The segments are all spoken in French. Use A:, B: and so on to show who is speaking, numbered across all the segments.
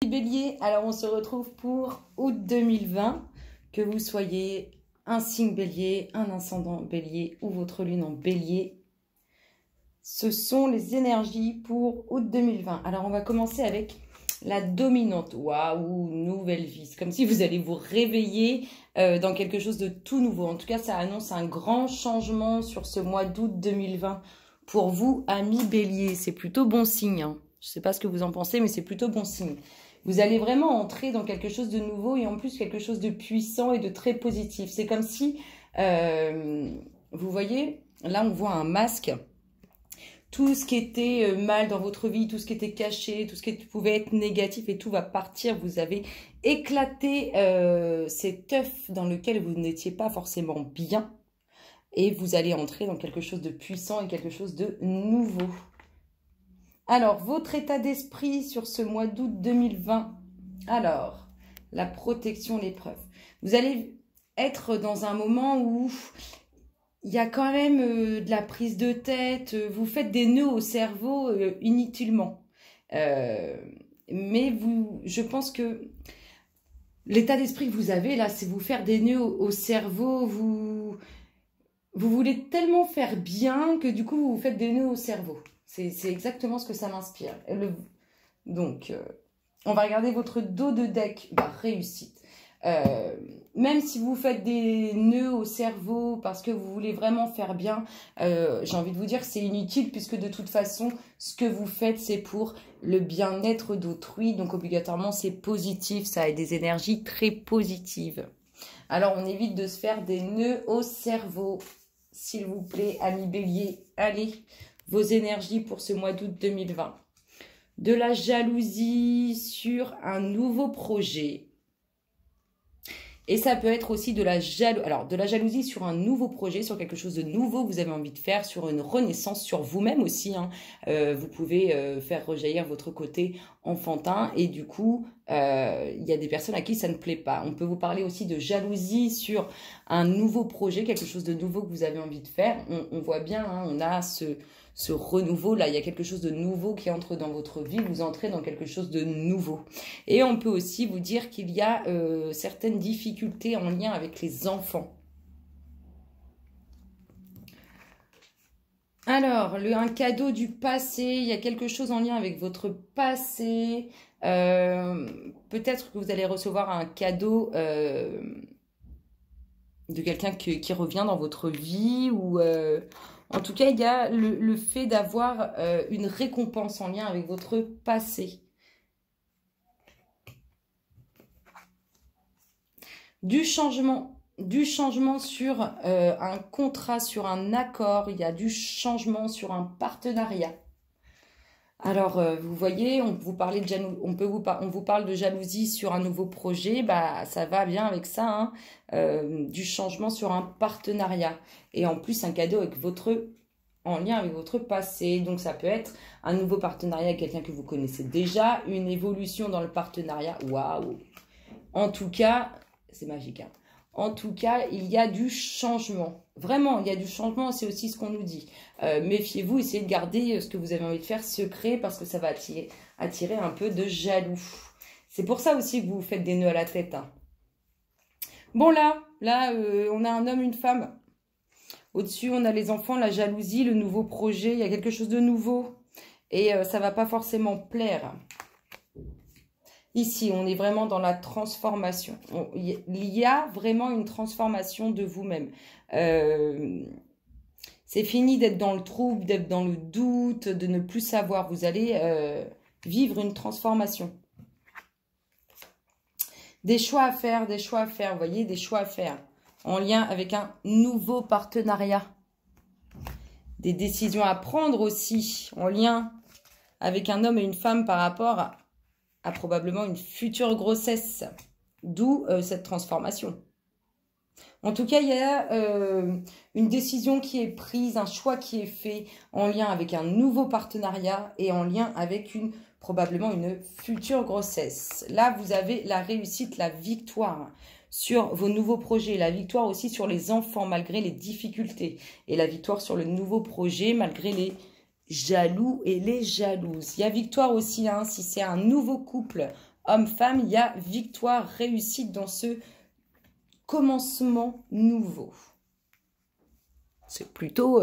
A: Bélier, alors on se retrouve pour août 2020, que vous soyez un signe bélier, un ascendant bélier ou votre lune en bélier. Ce sont les énergies pour août 2020. Alors on va commencer avec la dominante. Waouh, nouvelle vie. C'est comme si vous allez vous réveiller dans quelque chose de tout nouveau. En tout cas, ça annonce un grand changement sur ce mois d'août 2020. Pour vous, amis bélier, c'est plutôt bon signe, hein. Je ne sais pas ce que vous en pensez, mais c'est plutôt bon signe. Vous allez vraiment entrer dans quelque chose de nouveau et en plus quelque chose de puissant et de très positif. C'est comme si, vous voyez, là on voit un masque. Tout ce qui était mal dans votre vie, tout ce qui était caché, tout ce qui pouvait être négatif et tout va partir. Vous avez éclaté cet œuf dans lequel vous n'étiez pas forcément bien. Et vous allez entrer dans quelque chose de puissant et quelque chose de nouveau. Alors, votre état d'esprit sur ce mois d'août 2020. Alors, la protection, l'épreuve. Vous allez être dans un moment où il y a quand même de la prise de tête. Vous faites des nœuds au cerveau inutilement. Mais je pense que l'état d'esprit que vous avez là, c'est vous faire des nœuds au cerveau. Vous voulez tellement faire bien que du coup, vous vous faites des nœuds au cerveau. C'est exactement ce que ça m'inspire. Donc, on va regarder votre dos de deck. Bah, réussite. Même si vous faites des nœuds au cerveau parce que vous voulez vraiment faire bien, j'ai envie de vous dire que c'est inutile puisque de toute façon, ce que vous faites, c'est pour le bien-être d'autrui. Donc, obligatoirement, c'est positif. Ça a des énergies très positives. Alors, on évite de se faire des nœuds au cerveau. S'il vous plaît, amis bélier, allez, vos énergies pour ce mois d'août 2020. De la jalousie sur un nouveau projet. Et ça peut être aussi de la jalousie sur un nouveau projet, sur quelque chose de nouveau que vous avez envie de faire, sur une renaissance, sur vous-même aussi, hein. Vous pouvez faire rejaillir votre côté enfantin et du coup, il y a des personnes à qui ça ne plaît pas. On peut vous parler aussi de jalousie sur un nouveau projet, quelque chose de nouveau que vous avez envie de faire. On voit bien, hein, on a ce renouveau, là, il y a quelque chose de nouveau qui entre dans votre vie, vous entrez dans quelque chose de nouveau. Et on peut aussi vous dire qu'il y a certaines difficultés en lien avec les enfants. Alors, un cadeau du passé, il y a quelque chose en lien avec votre passé. Peut-être que vous allez recevoir un cadeau de quelqu'un qui revient dans votre vie ou... en tout cas, il y a le fait d'avoir une récompense en lien avec votre passé. Du changement sur un contrat, sur un accord. Il y a du changement sur un partenariat. Alors, vous voyez, on vous parle de jalousie sur un nouveau projet, bah ça va bien avec ça, hein. Du changement sur un partenariat. Et en plus, un cadeau en lien avec votre passé. Donc, ça peut être un nouveau partenariat avec quelqu'un que vous connaissez déjà, une évolution dans le partenariat. Waouh! En tout cas, c'est magique, hein. En tout cas, il y a du changement. Vraiment, il y a du changement, c'est aussi ce qu'on nous dit. Méfiez-vous, essayez de garder ce que vous avez envie de faire secret parce que ça va attirer un peu de jaloux. C'est pour ça aussi que vous vous faites des nœuds à la tête, hein. Bon, là, on a un homme, une femme. Au-dessus, on a les enfants, la jalousie, le nouveau projet. Il y a quelque chose de nouveau. Et ça ne va pas forcément plaire. Ici, on est vraiment dans la transformation. Il y a vraiment une transformation de vous-même. C'est fini d'être dans le trouble, d'être dans le doute, de ne plus savoir. Vous allez vivre une transformation. Des choix à faire, vous voyez, des choix à faire. En lien avec un nouveau partenariat. Des décisions à prendre aussi, en lien avec un homme et une femme par rapport à probablement une future grossesse, d'où cette transformation. En tout cas, il y a une décision qui est prise, un choix qui est fait en lien avec un nouveau partenariat et en lien avec probablement une future grossesse. Là, vous avez la réussite, la victoire sur vos nouveaux projets, la victoire aussi sur les enfants malgré les difficultés et la victoire sur le nouveau projet malgré les jaloux et les jalouses. Il y a victoire aussi, hein, si c'est un nouveau couple homme-femme, il y a victoire, réussite dans ce commencement nouveau. C'est plutôt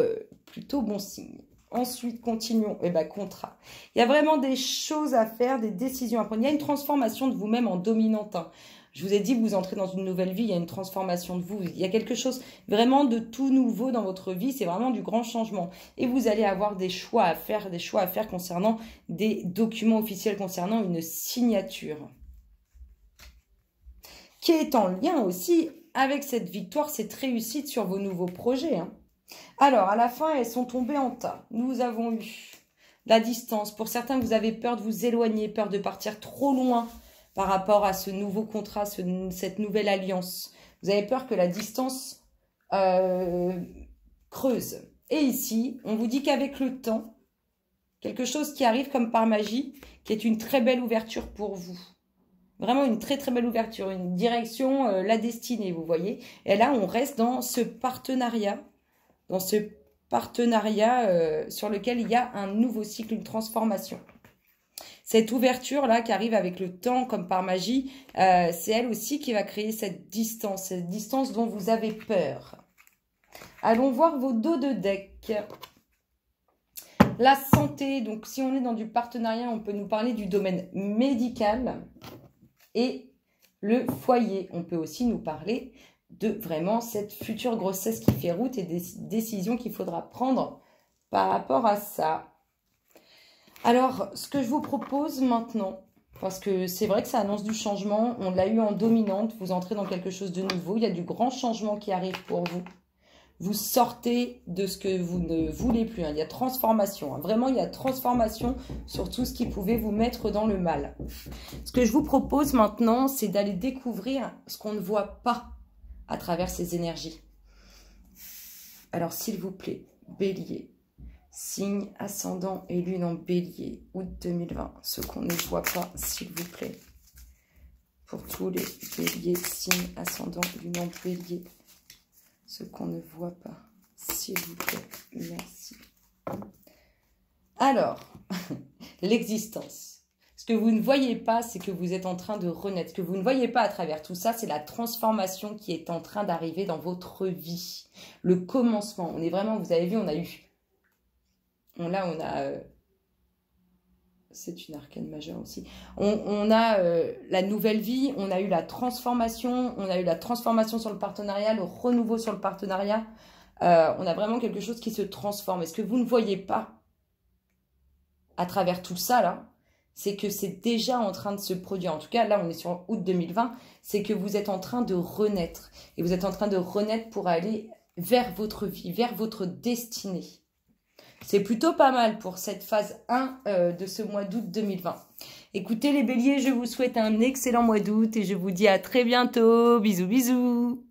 A: bon signe. Ensuite, continuons. Eh bien, contrat. Il y a vraiment des choses à faire, des décisions à prendre. Il y a une transformation de vous-même en dominante. Je vous ai dit, vous entrez dans une nouvelle vie, il y a une transformation de vous. Il y a quelque chose vraiment de tout nouveau dans votre vie. C'est vraiment du grand changement. Et vous allez avoir des choix à faire concernant des documents officiels, concernant une signature. Qui est en lien aussi avec cette victoire, cette réussite sur vos nouveaux projets. Alors, à la fin, elles sont tombées en tas. Nous avons eu la distance. Pour certains, vous avez peur de vous éloigner, peur de partir trop loin par rapport à ce nouveau contrat, cette nouvelle alliance. Vous avez peur que la distance creuse. Et ici, on vous dit qu'avec le temps, quelque chose qui arrive comme par magie, qui est une très belle ouverture pour vous. Vraiment une très très belle ouverture, une direction, la destinée, vous voyez. Et là, on reste dans ce partenariat. Sur lequel il y a un nouveau cycle, une transformation. Cette ouverture-là qui arrive avec le temps comme par magie, c'est elle aussi qui va créer cette distance dont vous avez peur. Allons voir vos dos de deck. La santé, donc si on est dans du partenariat, on peut nous parler du domaine médical et le foyer. On peut aussi nous parler de vraiment cette future grossesse qui fait route et des décisions qu'il faudra prendre par rapport à ça. Alors, ce que je vous propose maintenant, parce que c'est vrai que ça annonce du changement, on l'a eu en dominante, vous entrez dans quelque chose de nouveau, il y a du grand changement qui arrive pour vous. Vous sortez de ce que vous ne voulez plus, il y a transformation, vraiment il y a transformation sur tout ce qui pouvait vous mettre dans le mal. Ce que je vous propose maintenant, c'est d'aller découvrir ce qu'on ne voit pas à travers ces énergies. Alors, s'il vous plaît, Bélier, signe, ascendant et lune en Bélier, août 2020, ce qu'on ne voit pas, s'il vous plaît. Pour tous les Béliers, signe, ascendant, lune en Bélier, ce qu'on ne voit pas, s'il vous plaît. Merci. Alors, l'existence. Ce que vous ne voyez pas, c'est que vous êtes en train de renaître. Ce que vous ne voyez pas à travers tout ça, c'est la transformation qui est en train d'arriver dans votre vie. Le commencement. On est vraiment, vous avez vu, on a eu... c'est une arcane majeure aussi. On a la nouvelle vie, on a eu la transformation, on a eu la transformation sur le partenariat, le renouveau sur le partenariat. On a vraiment quelque chose qui se transforme. Et ce que vous ne voyez pas à travers tout ça, là, c'est que c'est déjà en train de se produire. En tout cas, là, on est sur août 2020. C'est que vous êtes en train de renaître. Et vous êtes en train de renaître pour aller vers votre vie, vers votre destinée. C'est plutôt pas mal pour cette phase 1 de ce mois d'août 2020. Écoutez les béliers, je vous souhaite un excellent mois d'août et je vous dis à très bientôt. Bisous, bisous.